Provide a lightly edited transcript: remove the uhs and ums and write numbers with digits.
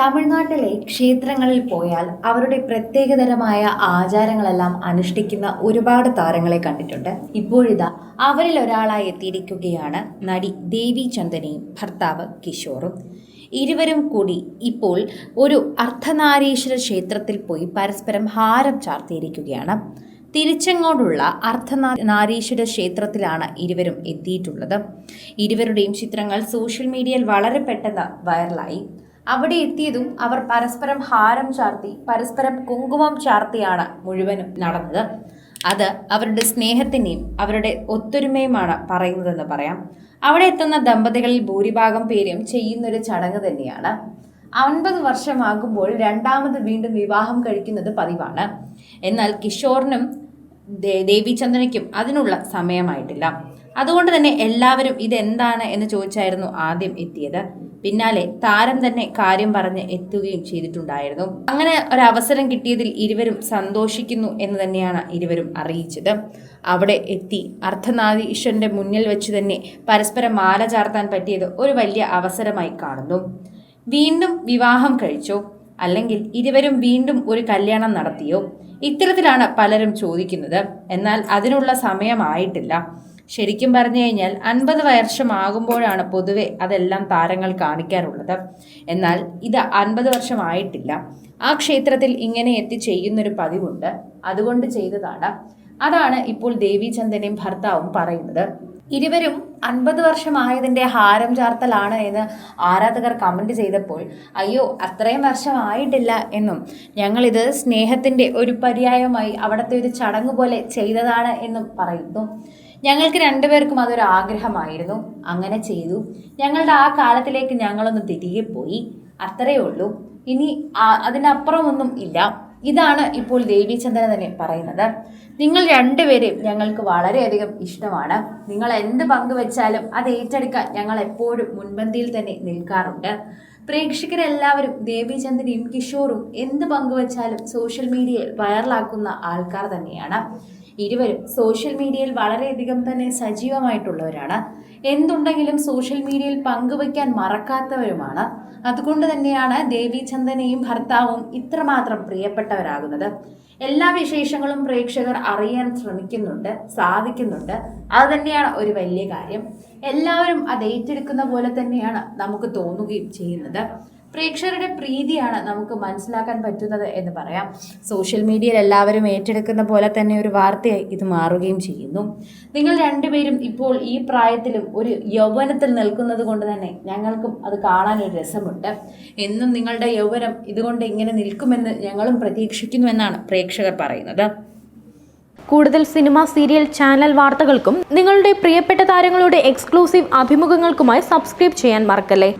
തമിഴ്നാട്ടിലെ ക്ഷേത്രങ്ങളിൽ പോയാൽ അവരുടെ പ്രത്യേകതരമായ ആചാരങ്ങളെല്ലാം അനുഷ്ഠിക്കുന്ന ഒരുപാട് താരങ്ങളെ കണ്ടിട്ടുണ്ട്. ഇപ്പോഴിതാ അവരിൽ ഒരാളായി എത്തിയിരിക്കുകയാണ് നടി ദേവി ചന്ദനയും ഭർത്താവ് കിഷോറും. ഇരുവരും കൂടി ഇപ്പോൾ ഒരു അർദ്ധനാരീശ്വര ക്ഷേത്രത്തിൽ പോയി പരസ്പരം ഹാരം ചാർത്തിയിരിക്കുകയാണ്. തിരിച്ചങ്ങോട്ടുള്ള അർദ്ധനാരീശ്വര ക്ഷേത്രത്തിലാണ് ഇരുവരും എത്തിയിട്ടുള്ളത്. ഇരുവരുടെയും ചിത്രങ്ങൾ സോഷ്യൽ മീഡിയയിൽ വളരെ പെട്ടെന്ന് വൈറലായി. അവിടെ എത്തിയതും അവർ പരസ്പരം ഹാരം ചാർത്തി പരസ്പരം കുങ്കുമം ചാർത്തിയാണ് മുഴുവനും നടന്നത്. അത് അവരുടെ സ്നേഹത്തിനെയും അവരുടെ ഒത്തൊരുമയുമാണ് പറയുന്നതെന്ന് പറയാം. അവിടെ എത്തുന്ന ദമ്പതികളിൽ ഭൂരിഭാഗം പേരും ചെയ്യുന്നൊരു ചടങ്ങ് തന്നെയാണ്. 50 വർഷമാകുമ്പോൾ രണ്ടാമത് വീണ്ടും വിവാഹം കഴിക്കുന്നത് പതിവാണ്. എന്നാൽ കിഷോറിനും ദേവിചന്ദനയ്ക്കും അതിനുള്ള സമയമായിട്ടില്ല. അതുകൊണ്ട് തന്നെ എല്ലാവരും ഇതെന്താണ് എന്ന് ചോദിച്ചായിരുന്നു ആദ്യം എത്തിയത്. പിന്നാലെ താരം തന്നെ കാര്യം പറഞ്ഞ് എത്തുകയും ചെയ്തിട്ടുണ്ടായിരുന്നു. അങ്ങനെ ഒരവസരം കിട്ടിയതിൽ ഇരുവരും സന്തോഷിക്കുന്നു എന്ന് തന്നെയാണ് ഇരുവരും അറിയിച്ചത്. അവിടെ എത്തി അർദ്ധനാരീശ്വരന്റെ മുന്നിൽ വെച്ച് തന്നെ പരസ്പരം മാല ചാർത്താൻ പറ്റിയത് ഒരു വലിയ അവസരമായി കാണുന്നു. വീണ്ടും വിവാഹം കഴിച്ചോ, അല്ലെങ്കിൽ ഇരുവരും വീണ്ടും ഒരു കല്യാണം നടത്തിയോ? ഇത്തരത്തിലാണ് പലരും ചോദിക്കുന്നത്. എന്നാൽ അതിനുള്ള സമയമായിട്ടില്ല. ശരിക്കും പറഞ്ഞു കഴിഞ്ഞാൽ 50 വർഷമാകുമ്പോഴാണ് പൊതുവെ അതെല്ലാം താരങ്ങൾ കാണിക്കാറുള്ളത്. എന്നാൽ ഇത് 50 വർഷമായിട്ടില്ല. ആ ക്ഷേത്രത്തിൽ ഇങ്ങനെ എത്തി ചെയ്യുന്നൊരു പതിവുണ്ട്, അതുകൊണ്ട് ചെയ്തതാണ്. അതാണ് ഇപ്പോൾ ദേവിചന്ദനയും ഭർത്താവും പറയുന്നത്. ഇരുവരും 50 വർഷമായതിൻ്റെ ഹാരം ചാർത്തലാണ് എന്ന് ആരാധകർ കമൻറ്റ് ചെയ്തപ്പോൾ, അയ്യോ അത്രയും വർഷമായിട്ടില്ല എന്നും, ഞങ്ങളിത് സ്നേഹത്തിൻ്റെ ഒരു പര്യായമായി അവിടുത്തെ ഒരു ചടങ്ങ് പോലെ ചെയ്തതാണ് എന്നും പറയുന്നു. ഞങ്ങൾക്ക് രണ്ടുപേർക്കും അതൊരു ആഗ്രഹമായിരുന്നു, അങ്ങനെ ചെയ്തു. ഞങ്ങളുടെ ആ കാലത്തിലേക്ക് ഞങ്ങളൊന്ന് തിരികെ പോയി, അത്രയേ ഉള്ളൂ. ഇനി അതിനപ്പുറമൊന്നും ഇല്ല. ഇതാണ് ഇപ്പോൾ ദേവിചന്ദന തന്നെ പറയുന്നത്. നിങ്ങൾ രണ്ടുപേരെയും ഞങ്ങൾക്ക് വളരെയധികം ഇഷ്ടമാണ്. നിങ്ങൾ എന്ത് പങ്കുവെച്ചാലും അത് ഏറ്റെടുക്കാൻ ഞങ്ങൾ എപ്പോഴും മുൻപന്തിയിൽ തന്നെ നിൽക്കാറുണ്ട്. പ്രേക്ഷകരെല്ലാവരും ദേവിചന്ദനയും കിഷോറും എന്ത് പങ്കുവെച്ചാലും സോഷ്യൽ മീഡിയയിൽ വൈറലാക്കുന്ന ആൾക്കാർ തന്നെയാണ്. ഇരുവരും സോഷ്യൽ മീഡിയയിൽ വളരെയധികം തന്നെ സജീവമായിട്ടുള്ളവരാണ്. എന്തുണ്ടെങ്കിലും സോഷ്യൽ മീഡിയയിൽ പങ്കുവയ്ക്കാൻ മറക്കാത്തവരുമാണ്. അതുകൊണ്ട് തന്നെയാണ് ദേവിചന്ദനയും ഭർത്താവും ഇത്രമാത്രം പ്രിയപ്പെട്ടവരാകുന്നത്. എല്ലാ വിശേഷങ്ങളും പ്രേക്ഷകർ അറിയാൻ ശ്രമിക്കുന്നുണ്ട്, സാധിക്കുന്നുണ്ട്. അത് തന്നെയാണ് ഒരു വലിയ കാര്യം. എല്ലാവരും അത് ഏറ്റെടുക്കുന്ന പോലെ തന്നെയാണ് നമുക്ക് തോന്നുകയും ചെയ്യുന്നത്. പ്രേക്ഷകരുടെ പ്രീതിയാണ് നമുക്ക് മനസ്സിലാക്കാൻ പറ്റുന്നത് എന്ന് പറയാം. സോഷ്യൽ മീഡിയയിൽ എല്ലാവരും ഏറ്റെടുക്കുന്ന പോലെ തന്നെ ഒരു വാർത്തയായി ഇത് മാറുകയും ചെയ്യുന്നു. നിങ്ങൾ രണ്ടുപേരും ഇപ്പോൾ ഈ പ്രായത്തിലും ഒരു യൗവനത്തിൽ നിൽക്കുന്നത് കൊണ്ട് തന്നെ ഞങ്ങൾക്കും അത് കാണാനൊരു രസമുണ്ട്. എന്നും നിങ്ങളുടെ യൗവനം ഇതുകൊണ്ട് ഇങ്ങനെ നിൽക്കുമെന്ന് ഞങ്ങളും പ്രതീക്ഷിക്കുന്നുവെന്നാണ് പ്രേക്ഷകർ പറയുന്നത്. കൂടുതൽ സിനിമ, സീരിയൽ, ചാനൽ വാർത്തകൾക്കും നിങ്ങളുടെ പ്രിയപ്പെട്ട താരങ്ങളുടെ എക്സ്ക്ലൂസീവ് അഭിമുഖങ്ങൾക്കുമായി സബ്സ്ക്രൈബ് ചെയ്യാൻ മറക്കല്ലേ.